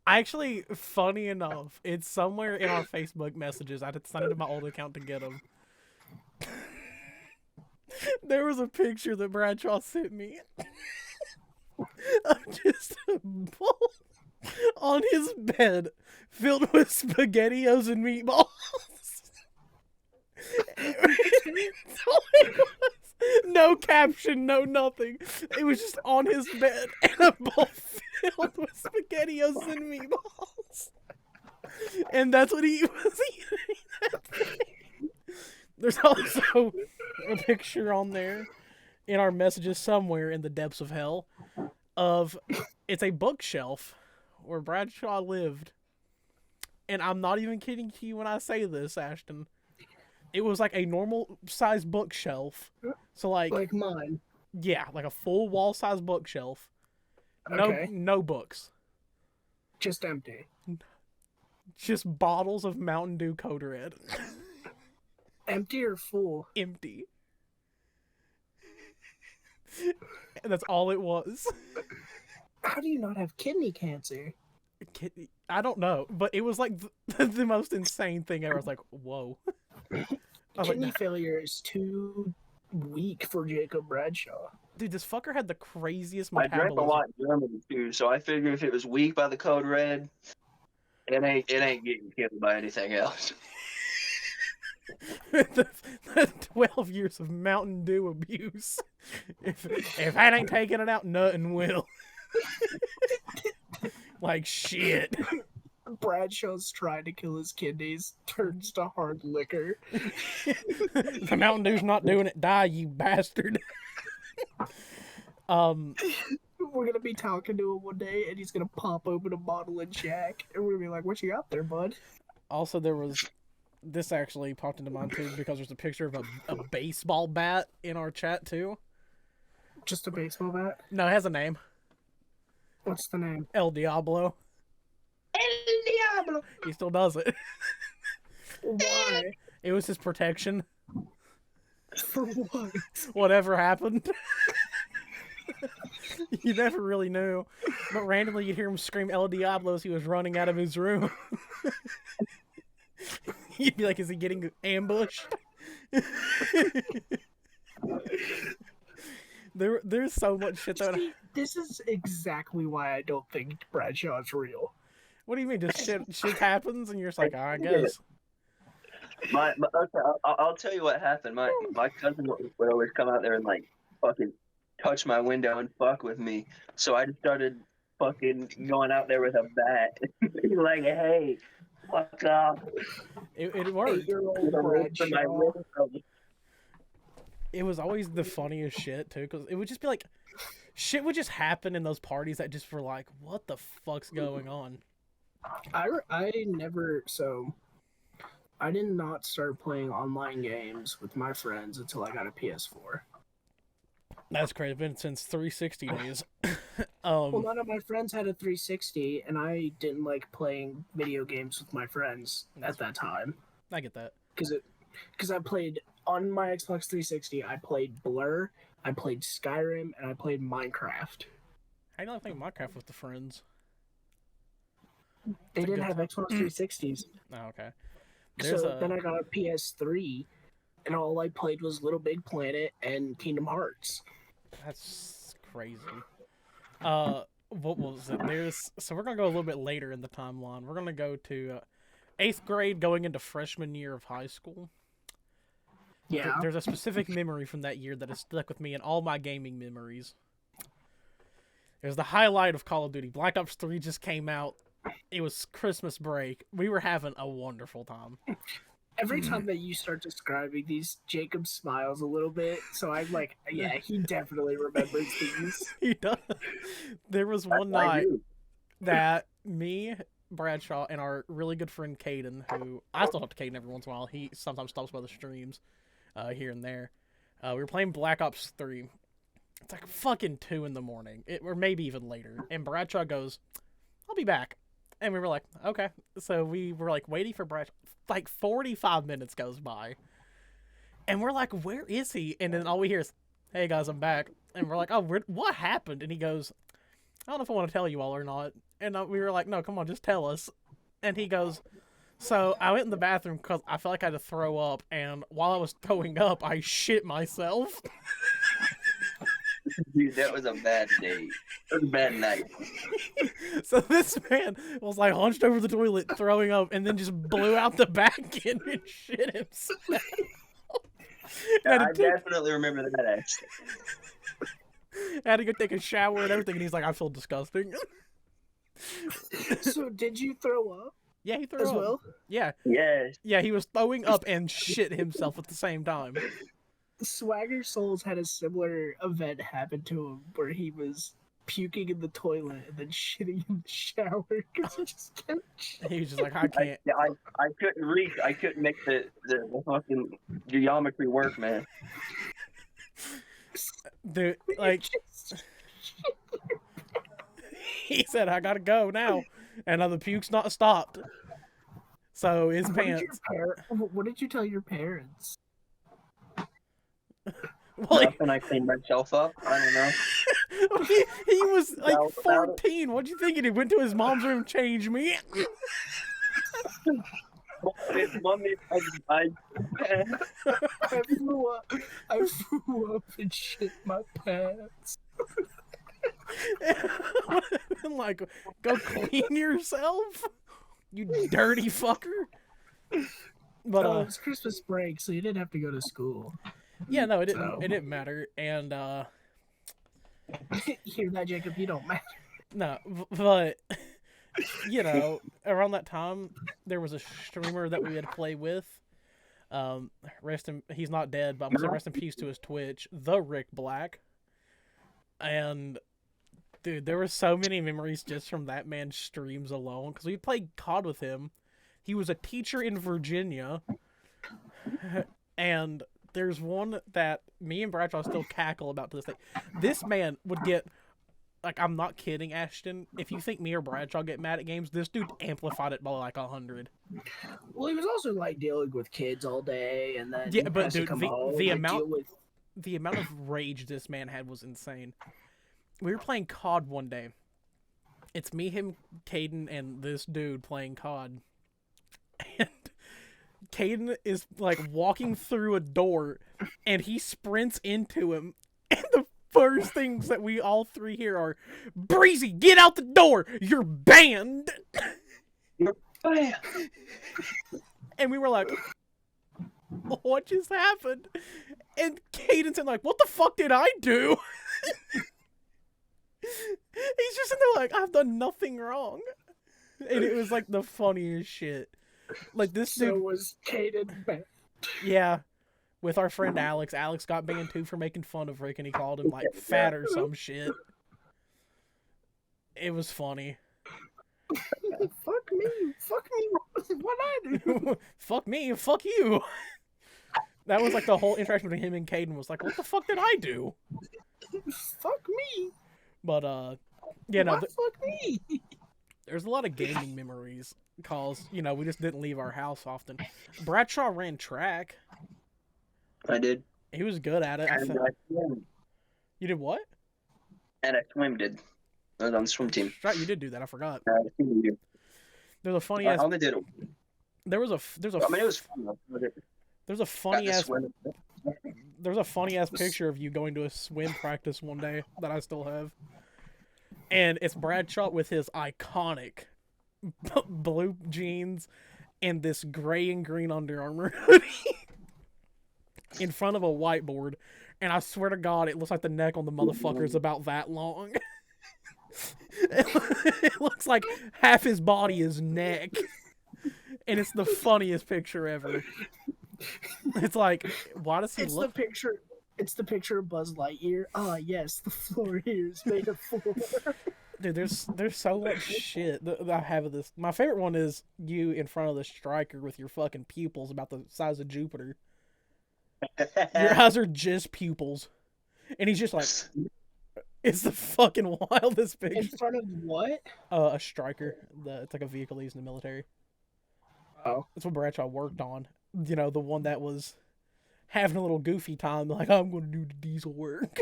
Actually, funny enough, it's somewhere in our Facebook messages. I had to sign into my old account to get them. There was a picture that Bradshaw sent me of just a bowl on his bed filled with SpaghettiOs and meatballs. That's all it was. No caption, no nothing. It was just on his bed and a bowl filled with SpaghettiOs and meatballs. And that's what he was eating. There's also a picture on there in our messages somewhere in the depths of hell of it's a bookshelf where Bradshaw lived. And I'm not even kidding to you when I say this, Ashton. It was like a normal size bookshelf. So like mine. yeah, like a full wall size bookshelf. Okay. No books. Just empty. Just bottles of Mountain Dew Code Red. Empty or full? Empty. And that's all it was. How do you not have kidney cancer? I don't know, but it was like the most insane thing ever. I was like, whoa. I was Kidney like, failure is too weak for Jacob Bradshaw. dude, this fucker had the craziest I drank a metabolism. lot German too, so I figured if it was weak by the Code Red, it ain't getting killed by anything else. the 12 years of Mountain Dew abuse. If I ain't taking it out, nothing will. Like shit. Bradshaw's trying to kill his kidneys, turns to hard liquor. The Mountain Dew's not doing it. Die, you bastard. We're gonna be talking to him one day, and he's gonna pop open a bottle of Jack, and we're gonna be like, "What you got there, bud?" Also, this actually popped into mind too because there's a picture of a baseball bat in our chat too. Just a baseball bat. No, it has a name. What's the name? El Diablo. El Diablo. He still does it. Why? It was his protection. For what? Whatever happened. You never really knew. But randomly you'd hear him scream El Diablo as he was running out of his room. You'd be like, is he getting ambushed? There's so much shit that See, this is exactly why I don't think Bradshaw's real. What do you mean? Just shit happens and you're just like, oh, I guess. Okay, I'll tell you what happened. My cousin would always come out there and like fucking touch my window and fuck with me. So I just started fucking going out there with a bat, like, hey, fuck off. It worked. 8-year-old For my Bradshaw. window. It was always the funniest shit too, because it would just be like, shit would just happen in those parties that just were like, what the fuck's going on? I never, so I did not start playing online games with my friends until I got a PS4. That's crazy. It's been since 360 days. Well, none of my friends had a 360, and I didn't like playing video games with my friends at that time. I get that. Because I played on my Xbox 360. I played Blur, I played Skyrim, and I played Minecraft. How do you like playing Minecraft with the friends? They a didn't good have Xbox 360s. Oh, okay. Then I got a PS3, and all I played was Little Big Planet and Kingdom Hearts. That's crazy. What was it? So we're gonna go a little bit later in the timeline. We're gonna go to 8th grade, going into freshman year of high school. Yeah. There's a specific memory from that year that has stuck with me in all my gaming memories. It was the highlight of Call of Duty. Black Ops 3 just came out. It was Christmas break. We were having a wonderful time. Every time that you start describing these, Jacob smiles a little bit. So I'm like, yeah, he definitely remembers these. He does. There was one night that me, Bradshaw, and our really good friend Caden, who I still talk to Caden every once in a while. He sometimes stops by the streams here and there. We were playing Black Ops 3. It's like fucking 2 in the morning, or maybe even later. And Bradshaw goes, "I'll be back." And we were like, okay. So we were like waiting for Bradshaw. Like 45 minutes goes by. And we're like, where is he? And then all we hear is, "Hey guys, I'm back." And we're like, oh, what happened? And he goes, "I don't know if I want to tell you all or not." And we were like, "No, come on, just tell us." And he goes, "So I went in the bathroom because I felt like I had to throw up. And while I was throwing up, I shit myself." Dude, that was a bad day. That was a bad night. So this man was like hunched over the toilet throwing up and then just blew out the back end and shit himself. I definitely remember that actually. Had to go take a shower and everything, and he's like, "I feel disgusting." So did you throw up Yeah, he threw as up. well? Yeah. Yes. Yeah, he was throwing up and shit himself at the same time. Swagger Souls had a similar event happen to him where he was puking in the toilet and then shitting in the shower because he just kept shitting. He was just like, "I can't." I couldn't reach. I couldn't make the fucking geometry work, man. Dude, like, he said, "I gotta go now." And the puke's not stopped. So his pants. What did you tell your parents? Well, Nothing. I cleaned myself up. I don't know. he was like Tell about it. 14. What'd you think? He went to his mom's room, changed me. Mommy, I I flew up and shit my pants. I'm like, "Go clean yourself, you dirty fucker." But it was Christmas break, so you didn't have to go to school. yeah, no, it So- didn't matter. And You hear that, Jacob? You don't matter. no, but you know, around that time there was a streamer that we had to play with. He's not dead, but I'm gonna say rest in peace to his Twitch, the Rick Black. And dude, there were so many memories just from that man's streams alone, because we played COD with him. He was a teacher in Virginia, and there's one that me and Bradshaw still cackle about to this day. This man would get, like, I'm not kidding, Ashton. If you think me or Bradshaw get mad at games, this dude amplified it by like 100. Well, he was also like dealing with kids all day, and then Yeah, but has to dude, come the home, like, amount- deal with... The amount of rage this man had was insane. We were playing COD one day. It's me, him, Caden, and this dude playing COD. And Caden is like walking through a door, and he sprints into him. And the first things that we all three hear are, "Breezy, get out the door! You're banned!" Bam. And we were like, "What just happened?" And Caden said, like, "What the fuck did I do?" He's just in there like, "I've done nothing wrong." And it was like the funniest shit. Like this So dude, was Caden banned. yeah, with our friend Alex. Alex got banned too for making fun of Rick, and he called him like fat or some shit. It was funny. Fuck me. What I do? Fuck me, fuck you. That was like the whole interaction between him and Caden was like, what the fuck did I do? Fuck me. But yeah, no, Fuck me. there's a lot of gaming memories because we just didn't leave our house often. Bradshaw ran track. I did. He was good at it. And I swim. You did what? And I did. I was on the swim team. Right, you did do that. I forgot. I There's a funny ass. only did it. There's a I mean, it was fun. there's a funny ass there's a funny ass picture of you going to a swim practice one day that I still have, and it's Bradshaw with his iconic blue jeans and this gray and green Under Armour hoodie in front of a whiteboard, and I swear to God, it looks like the neck on the motherfucker is about that long. It looks like half his body is neck, and it's the funniest picture ever. It's like, why does he It's look? the picture of Buzz Lightyear. Ah, yes, the floor here is made of four. Dude, there's so much shit that I have of this. My favorite one is you in front of the striker with your fucking pupils about the size of Jupiter. Your eyes are just pupils, and he's just like, it's the fucking wildest In picture. front of what? A striker. It's like a vehicle they use in the military. Oh. That's what Bradshaw worked on. The one that was having a little goofy time, like, I'm going to do the diesel work.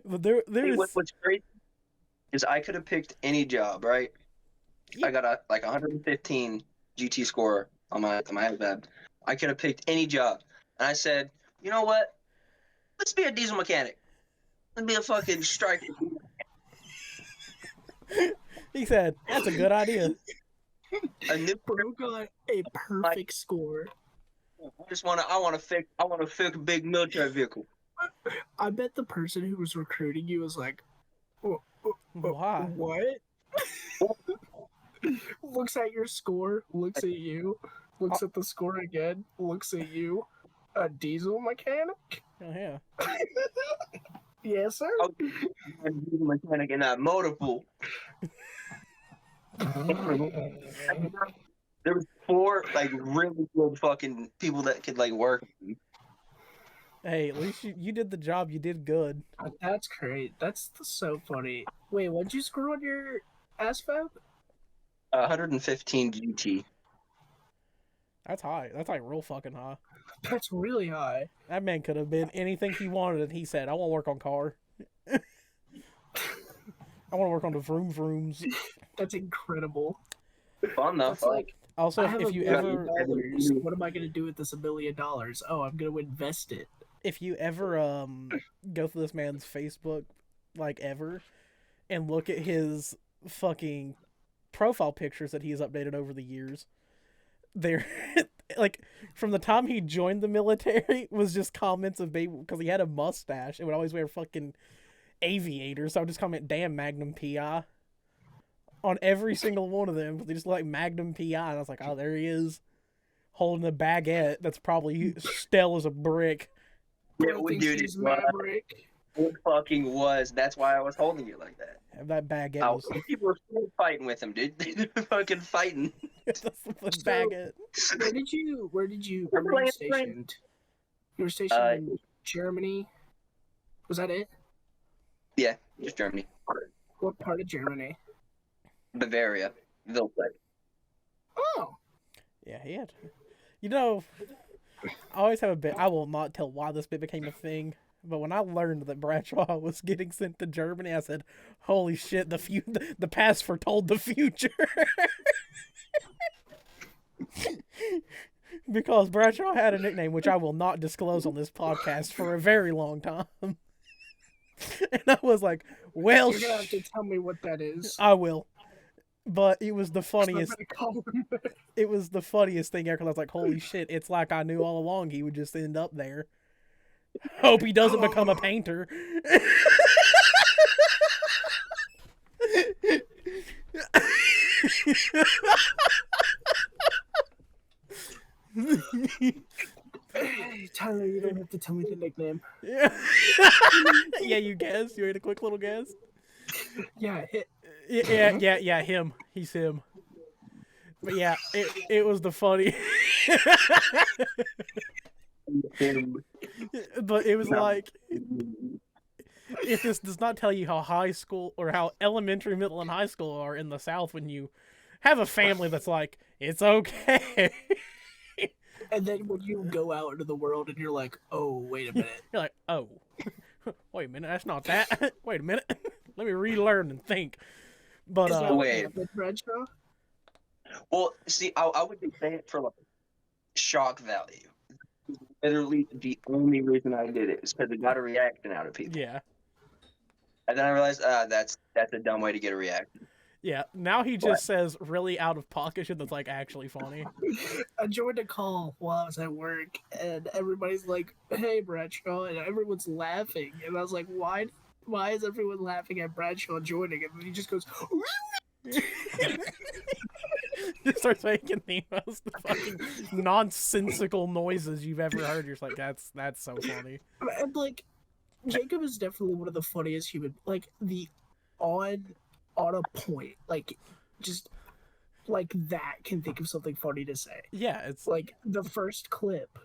But there's... What's great is I could have picked any job, right? Yeah. I got a 115 GT score on my iPad. I could have picked any job, and I said, you know what? Let's be a diesel mechanic. Let's be a fucking striker. He said, that's a good idea. A new Bro got a perfect score. I want to fix a big military vehicle. I bet the person who was recruiting you was like, Why? what? Looks at your score, looks at you, looks at the score again, looks at you. A diesel mechanic? Oh, yeah. Yes, sir. I'm a diesel mechanic in that motor pool. There was 4 like really good fucking people that could like work. Hey, at least you did the job. You did good. That's great. That's so funny. Wait, what'd you score on your ASVAB? 115 GT. That's high. That's like real fucking high. That's really high. That man could have been anything he wanted, and he said, I want to work on car. I want to work on the vroom vrooms. That's incredible. Fun though. That's like, Also, I have if $1 you million. ever What am I gonna do with this $1 million? Oh, I'm gonna invest it. go through this man's Facebook, like ever, and look at his fucking profile pictures that he's updated over the years, they're like from the time he joined the military was just comments of baby because he had a mustache and would always wear fucking aviators. So I would just comment, "Damn Magnum PI," on every single one of them. They just like Magnum PI, and I was like, "Oh, there he is, holding a baguette that's probably stale as a brick." Yeah, Bro we thinks do he's this. Maverick. It fucking was. That's why I was holding it like that. And that baguette Oh, was people were still fighting with him, dude. They were fucking fighting. the baguette. Where did you were you Playing stationed? You were stationed in Germany. Was that it? Yeah, just Germany. What part of Germany? Bavaria. Vilsberg. Oh, Yeah, he had. I always have a bit. I will not tell why this bit became a thing, but when I learned that Bradshaw was getting sent to Germany, I said, "Holy shit! The past foretold the future." Because Bradshaw had a nickname which I will not disclose on this podcast for a very long time, and I was like, "Well, you're gonna have to tell me what that is. I will." But it was the 'Cause I'm funniest. gonna call him back. It was the funniest thing ever. 'Cause I was like, "Holy shit! It's like I knew all along he would just end up there." Hope he doesn't become a painter. Tyler, you don't have to tell me the nickname. Yeah. Yeah, you guess. You had a quick little guess. Yeah, Yeah, him. He's him. But yeah, it was the funny. But it was like, if this does not tell you how high school or how elementary, middle, and high school are in the South when you have a family that's like, it's okay. And then when you go out into the world and you're like, oh, wait a minute. You're like, oh, wait a minute, that's not that. Wait a minute. Let me relearn and think. But, Is that what Wait. happened, Bradshaw? Well, see, I would be saying it for like shock value. Literally, the only reason I did it is because it got a reaction out of people. yeah. And then I realized, that's a dumb way to get a reaction. Yeah, now he just says really out of pocket shit that's like actually funny. I joined a call while I was at work, and everybody's like, hey, Bradshaw, and everyone's laughing. And I was like, why is everyone laughing at Bradshaw joining? And then he just goes, Just starts making the most fucking nonsensical noises you've ever heard. You're just like, that's so funny. and like, Jacob is definitely one of the funniest human, like, the on a point, like, just like that can think of something funny to say. Yeah, it's Like, the first clip,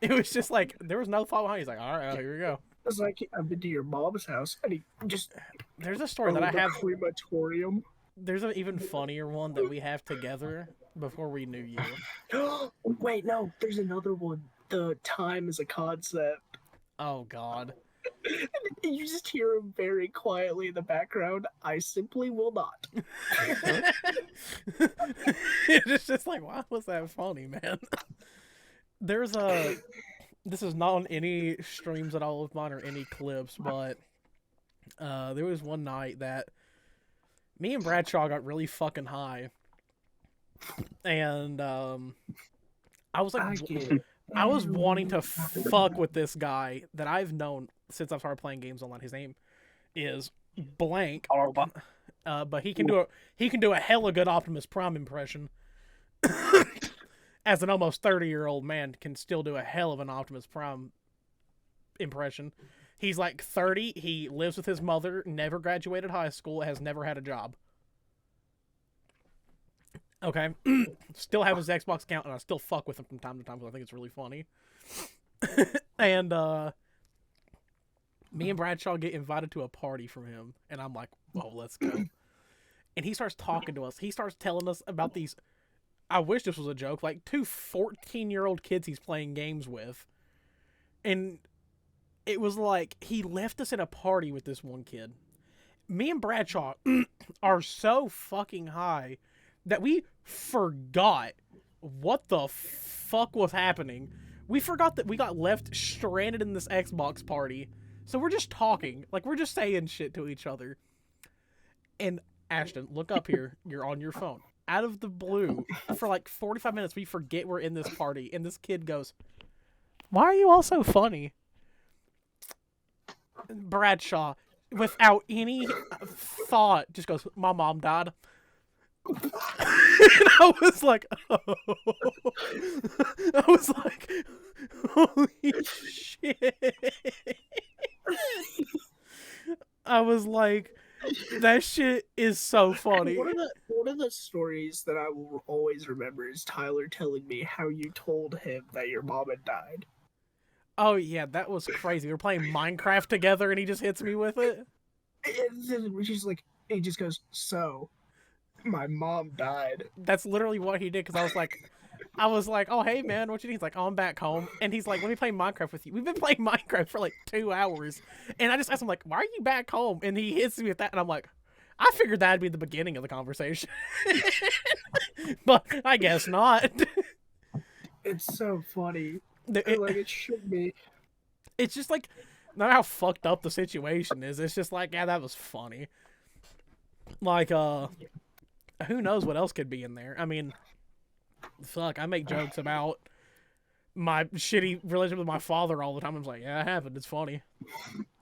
it was just like there was no thought behind it. He's like, all right, here we go. it's like, I've been to your mom's house, and he just, There's a story that I the have. crematorium. There's an even funnier one that we have together before we knew you. Wait, no, there's another one. The time is a concept. Oh God. You just hear him very quietly in the background. I simply will not. It's just like, why was that funny, man? There's a. This is not on any streams at all of mine or any clips, but there was one night that me and Bradshaw got really fucking high, and I was like, I was wanting to fuck with this guy that I've known since I've started playing games online. His name is blank, but he can do a hella good Optimus Prime impression. As an almost 30-year-old man, can still do a hell of an Optimus Prime impression. He's like 30. He lives with his mother. Never graduated high school. Has never had a job. Okay. Still have his Xbox account, and I still fuck with him from time to time because I think it's really funny. And me and Bradshaw get invited to a party from him, and I'm like, "Well, let's go." And he starts talking to us. He starts telling us about these. I wish this was a joke. Like 2 14-year-old kids he's playing games with, and it was like he left us at a party with this one kid. Me and Bradshaw are so fucking high that we forgot what the fuck was happening. We forgot that we got left stranded in this Xbox party. So we're just talking. Like, we're just saying shit to each other. And Ashton, look up here. You're on your phone. Out of the blue, for like 45 minutes, we forget we're in this party. And this kid goes, "Why are you all so funny?" Bradshaw, without any thought, just goes, "My mom died." And I was like, oh. I was like, holy shit. I was like, that shit is so funny. One of the stories that I will always remember is Tyler telling me how you told him that your mom had died. Oh yeah, that was crazy. We were playing Minecraft together and he just hits me with it. And then she's like, he just goes, "So, my mom died." That's literally what he did, because I was like, "Oh hey man, what you need?" He's like, "Oh, I'm back home." And he's like, "Let me play Minecraft with you." We've been playing Minecraft for like 2 hours. And I just asked him like, "Why are you back home?" And he hits me with that, and I'm like, I figured that'd be the beginning of the conversation. But I guess not. It's so funny. Like, it should be. It's just like, not how fucked up the situation is. It's just like, yeah, that was funny. Like, who knows what else could be in there? I mean, fuck, I make jokes about my shitty relationship with my father all the time. I'm like, yeah, I have it. It's funny.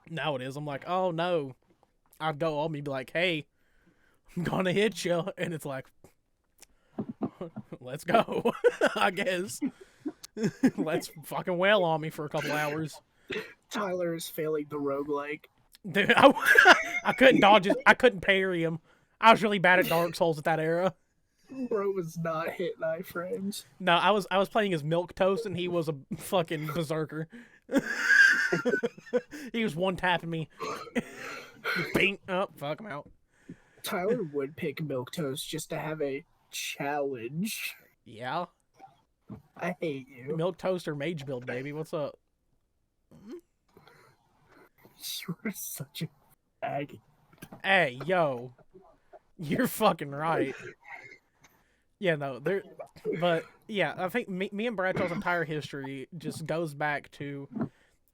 Nowadays, I'm like, oh no. I'd go on me, be like, hey, I'm gonna hit you. And it's like, let's go, I guess. Let's fucking wail on me for a couple hours. Tyler is failing the roguelike. Dude, I couldn't dodge his, I couldn't parry him. I was really bad at Dark Souls at that era. Bro was not hitting iframes. No, I was playing as Milk Toast and he was a fucking berserker. He was one tapping me. Bing. Oh, fuck, I'm out. Tyler would pick Milquetoast just to have a challenge. Yeah. I hate you. Milk Toast or Mage Build, baby. What's up? You are such a fag. Hey, yo. You're fucking right. Yeah, no, there, but yeah, I think me and Bradshaw's entire history just goes back to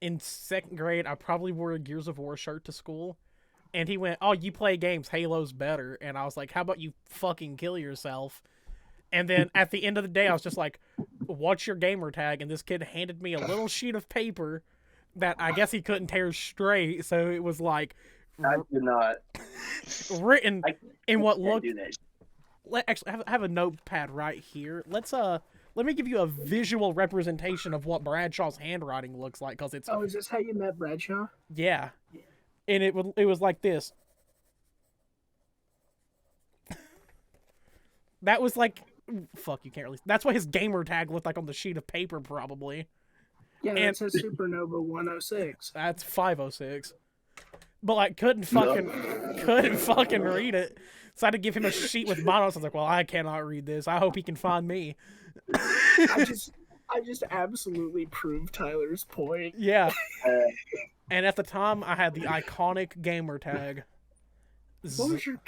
in 2nd grade. I probably wore a Gears of War shirt to school, and he went, "Oh, you play games, Halo's better," and I was like, "How about you fucking kill yourself?" And then at the end of the day, I was just like, "What's your gamer tag?" And this kid handed me a little sheet of paper that I guess he couldn't tear straight, so it was like I do not. written in what looked. Do that. Actually, I have a notepad right here. Let me give you a visual representation of what Bradshaw's handwriting looks like, because it's Oh, is this how you met Bradshaw? yeah, and it was like this. That was like, fuck, you can't really. That's what his gamer tag looked like on the sheet of paper, probably. Yeah, And- that says Supernova 106. That's 506. But like, couldn't fucking read it. So I had to give him a sheet with monos. I was like, well, I cannot read this. I hope he can find me. I just absolutely proved Tyler's point. Yeah. And at the time, I had the iconic gamer tag. What was your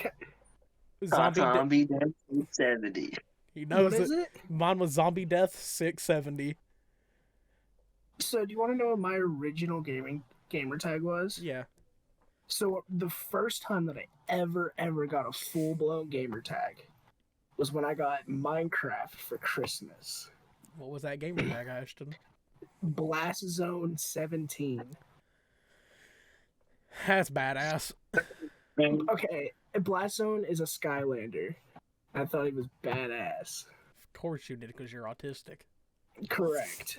Zombie Death 70. He what knows is it. it? Mine was Zombie Death 670. So do you want to know what my original gamer tag was? Yeah. So the first time that I ever got a full-blown gamer tag was when I got Minecraft for Christmas. What was that gamer tag, Ashton? Blast Zone 17. That's badass. Okay, Blast Zone is a Skylander. I thought he was badass. Of course you did, because you're autistic. Correct.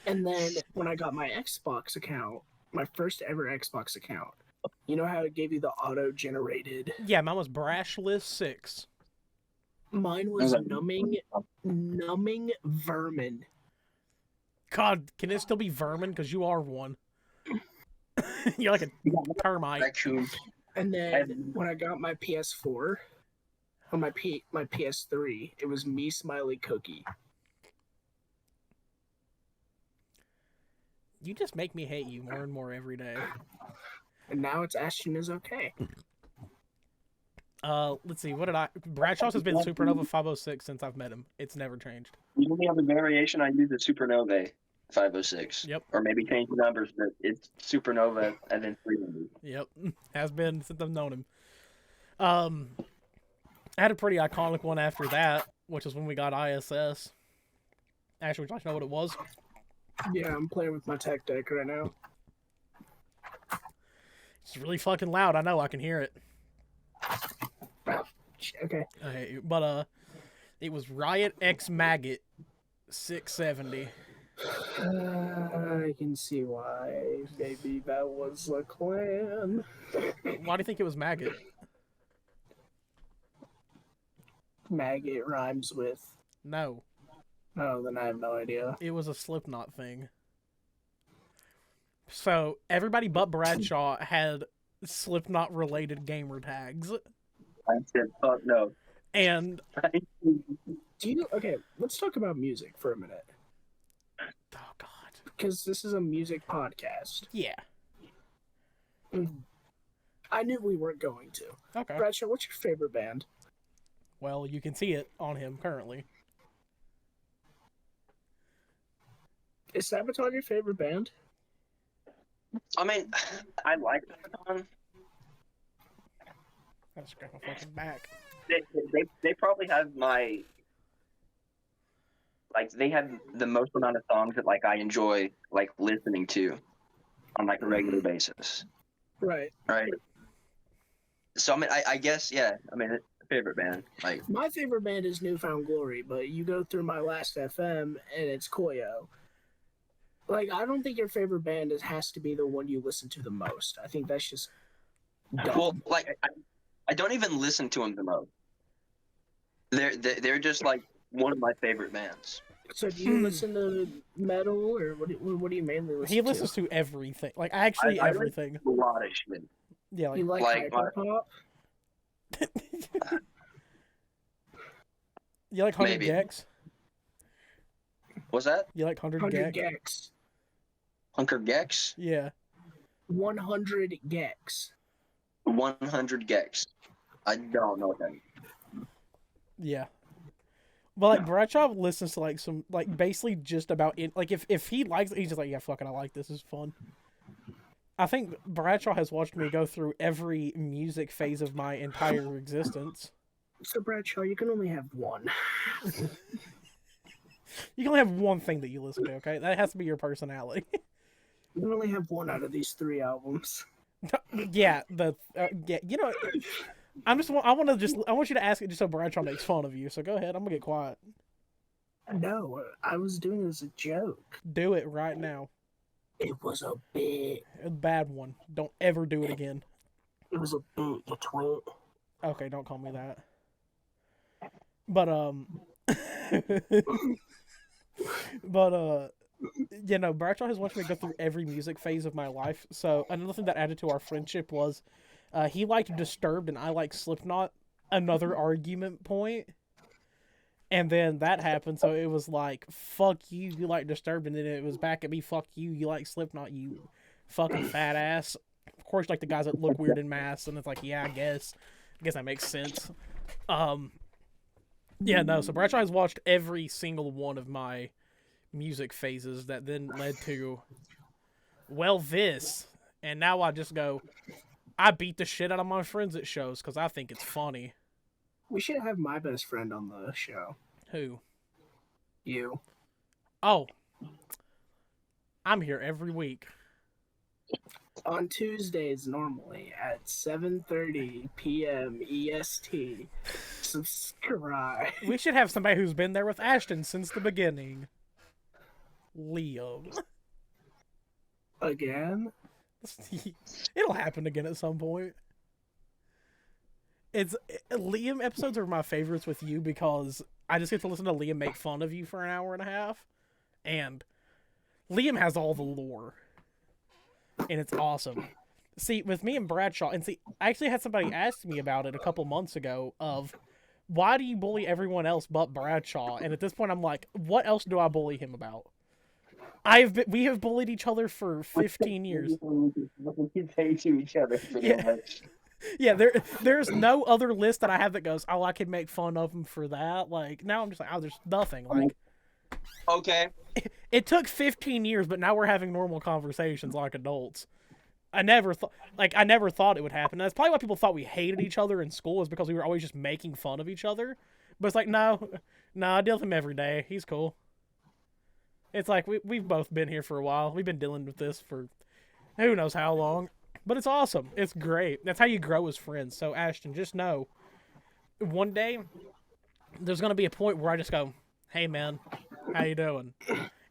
And then when I got my Xbox account, my first ever Xbox account, you know how it gave you the auto-generated? Yeah, mine was Brashless 6. Mine was numbing vermin. God, can it still be vermin? Because you are one. You're like a termite. Raccoon. And then when I got my PS4, or my PS3, it was me Smiley Cookie. You just make me hate you more and more every day. And now it's Ashton is okay. Let's see. What did I? Bradshaw's has been Supernova 506 since I've met him. It's never changed. The only other variation I use is Supernova 506. Yep. Or maybe change the numbers, but it's Supernova and then 300. Yep. Has been since I've known him. I had a pretty iconic one after that, which is when we got ISS. Actually, would you like to know what it was? Yeah, I'm playing with my tech deck right now. It's really fucking loud. I know. I can hear it. Okay. But it was Riot X Maggot 670. I can see why. Maybe that was a clan. Why do you think it was Maggot? Maggot rhymes with. No, Oh, then I have no idea. it was a Slipknot thing. So everybody but Bradshaw had Slipknot related gamer tags, I said, fuck no. and Okay, let's talk about music for a minute. oh god, Because this is a music podcast. yeah, I knew we weren't going to. okay. Bradshaw, what's your favorite band? Well, you can see it on him currently. Is Sabaton your favorite band? I mean, I like Sabaton. Gotta scratch my fucking back. They probably have my, like, they have the most amount of songs that, like, I enjoy, like, listening to on, like, a regular basis. Right. Right? So, I mean, I guess, yeah, I mean, it's a favorite band. Like, My favorite band is Newfound Glory, but you go through my last FM and it's Koyo. Like, I don't think your favorite band has to be the one you listen to the most. I think that's just Well, dumb. like I don't even listen to them the most. They're just like one of my favorite bands. So, do you listen to metal, or what do you mainly listen He to? listens to everything, like actually I everything. listen to a lot of shit. Yeah, You like like hyperpop? you like 100 Maybe. gex? What's that? You like 100 100 gex? gex. Hunker Gex? Yeah. 100 gex. 100 Gex. I don't know what that is. Yeah. But like Bradshaw listens to like some like basically just about it. Like if he likes it, he's just like, yeah, fucking I like this. This is fun. I think Bradshaw has watched me go through every music phase of my entire existence. So, Bradshaw, you can only have one. You can only have one thing that you listen to, okay? That has to be your personality. You can only have one out of these 3 albums. Yeah, yeah, you know, I want you to ask it just so Bradshaw makes fun of you. So go ahead, I'm gonna get quiet. No, I was doing it as a joke. Do it right now. It was a bit. A bad one. Don't ever do it again. It was a bit, you twit. Okay, don't call me that. But but you know, Bradshaw has watched me go through every music phase of my life. So another thing that added to our friendship was he liked Disturbed and I liked Slipknot. Another argument point. And then that happened, so it was like, fuck you, you like Disturbed, and then it was back at me, fuck you, you like Slipknot, you fucking fat ass. Of course, like the guys that look weird in masks, and it's like, yeah, I guess that makes sense. Yeah, no, so Bradshaw has watched every single one of my music phases that then led to, well, this. And now I just go, I beat the shit out of my friends at shows because I think it's funny. We should have my best friend on the show. Who? You. Oh. I'm here every week. On Tuesdays, normally, at 7:30 p.m. EST. Subscribe. We should have somebody who's been there with Ashton since the beginning. Liam. Again? It'll happen again at some point. Liam episodes are my favorites with you because I just get to listen to Liam make fun of you for an hour and a half, and Liam has all the lore, and it's awesome. See, with me and Bradshaw, and see, I actually had somebody ask me about it a couple months ago of why do you bully everyone else but Bradshaw? And at this point, I'm like, what else do I bully him about? We have bullied each other for 15 years. We say to each other pretty Yeah. much. Yeah, there's no other list that I have that goes, oh, I could make fun of him for that. Like, now I'm just like, oh, there's nothing. Like, Okay. it took 15 years, but now we're having normal conversations like adults. I never thought it would happen. That's probably why people thought we hated each other in school, is because we were always just making fun of each other. But it's like, no, I deal with him every day. He's cool. It's like, we've both been here for a while. We've been dealing with this for who knows how long. But it's awesome. It's great. That's how you grow as friends. So, Ashton, just know, one day, there's going to be a point where I just go, hey, man, how you doing?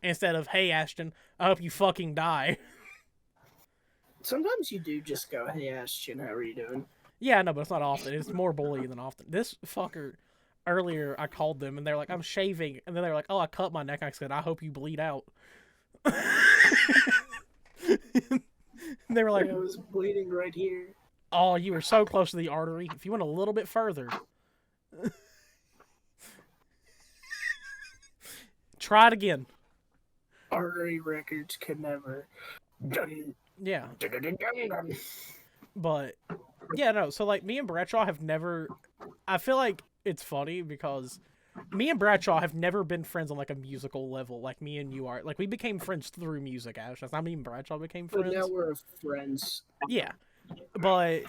Instead of, hey, Ashton, I hope you fucking die. Sometimes you do just go, hey, Ashton, how are you doing? Yeah, no, but it's not often. It's more bullying than often. This fucker, earlier, I called them, and they're like, I'm shaving. And then they're like, oh, I cut my neck. I said, I hope you bleed out. They were like, I was bleeding right here. oh, you were so close to the artery. If you went a little bit further. Try it again. Artery records can never. Yeah. But, yeah, no, so, like, me and Bradshaw have never... I feel like it's funny because me and Bradshaw have never been friends on, like, a musical level like me and you are. Like, we became friends through music, Ash. That's not me and Bradshaw became But friends. now we're friends. Yeah. But...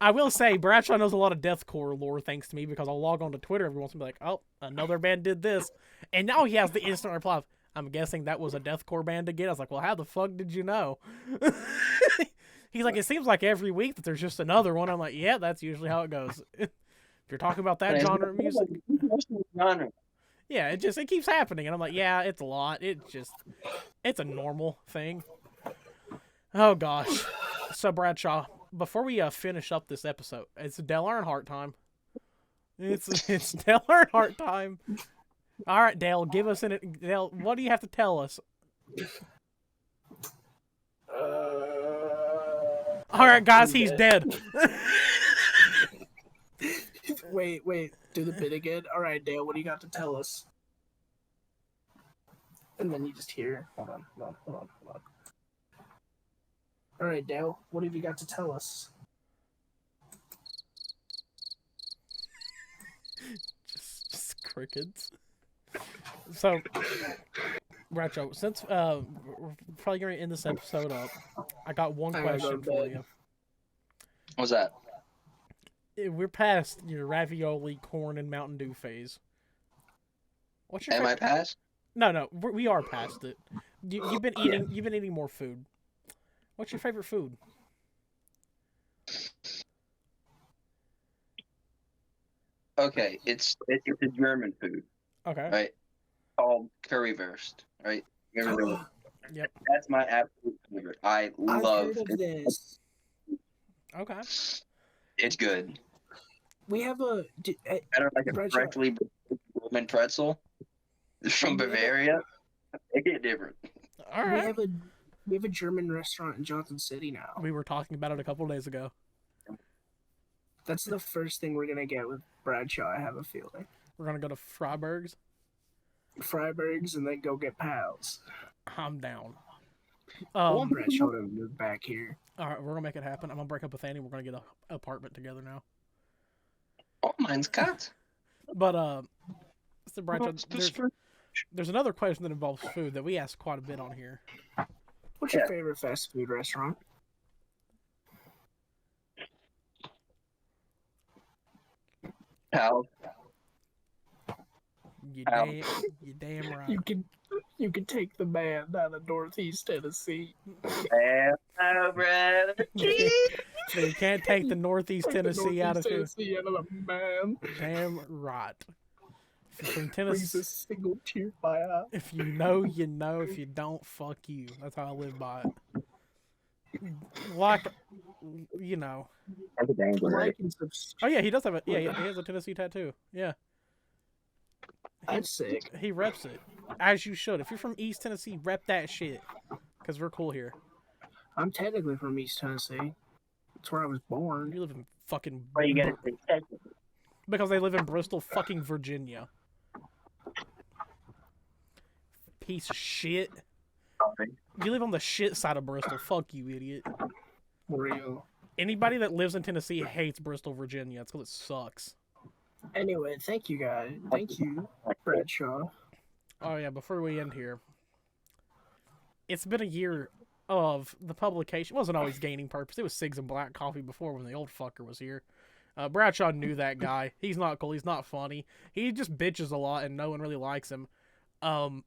I will say, Bradshaw knows a lot of deathcore lore thanks to me, because I'll log on to Twitter every once and be like, oh, another band did this. And now he has the instant reply of, I'm guessing that was a deathcore band again. I was like, well, how the fuck did you know? He's like, it seems like every week that there's just another one. I'm like, yeah, that's usually how it goes. If you're talking about that genre of music. Genre. Yeah, it keeps happening, and I'm like, yeah, it's a lot. It's a normal thing. Oh gosh. So Bradshaw, before we finish up this episode, it's Dale Earnhardt time. It's Dale Earnhardt time. All right, Dale, give us Dale. What do you have to tell us? All right, guys, he's dead. Wait, do the bit again. All right, Dale, what do you got to tell us? And then you just hear. Hold on. All right, Dale, what have you got to tell us? just crickets. So, Bradshaw, since we're probably going to end this episode up, I got one I gotta go question to for bed. you. What's that? We're past your ravioli, corn, and Mountain Dew phase. What's your Am I favorite? passed? No, we are past it. You've been eating more food. What's your favorite food? Okay, it's a German food, Okay. right? Called currywurst, right? You ever know? Yep. That's my absolute favorite. I I've love heard of it. this. Okay. It's good. We have a. Better like a Bradshaw. freshly Roman pretzel from Bavaria. It get different. All We right. have a German restaurant in Johnson City now. We were talking about it a couple days ago. That's the first thing we're gonna get with Bradshaw. I have a feeling. We're gonna go to Freiburg's. Freiburg's and then go get pals. I'm down. I want Bradshaw to move back here. All right, we're gonna make it happen. I'm gonna break up with Annie. We're gonna get an apartment together now. Oh, mine's cut. But Mr. Bradshaw, there's another question that involves food that we ask quite a bit on here. What's your favorite fast food restaurant? Pal. You Ow. damn right. You can take the man down in Northeast Tennessee. So you can't take the Northeast Tennessee out of here. Tennessee out of the man. Damn right. If you're from Brings Tennessee, a single tear to my eye. if you know, you know. If you don't, fuck you. That's how I live by it. Like, you know. Like and Oh yeah, he does have a he has a Tennessee tattoo. Yeah, That's sick. he reps it as you should. If you're from East Tennessee, rep that shit, cause we're cool here. I'm technically from East Tennessee. That's where I was born. You live in fucking Why you gotta say because they live in Bristol, fucking Virginia. Piece of shit. something? You live on the shit side of Bristol. Fuck you, idiot. Real. Anybody that lives in Tennessee hates Bristol, Virginia. It's because it sucks. Anyway, thank you guys. Thank you, Bradshaw. Oh yeah, before we end here, it's been a year of the publication. It wasn't always gaining purpose. It was Cigs and Black Coffee before when the old fucker was here. Bradshaw knew that guy. He's not cool. He's not funny. He just bitches a lot and no one really likes him. And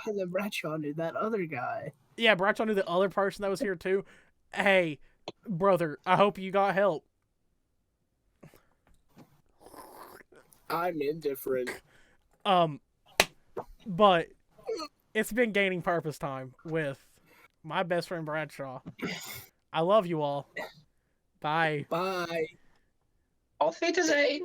then Bradshaw knew that other guy. Yeah, Bradshaw knew the other person that was here too. Hey, brother, I hope you got help. I'm indifferent. But it's been gaining purpose time with my best friend Bradshaw. I love you all. Bye. Bye. Auf Wiedersehen.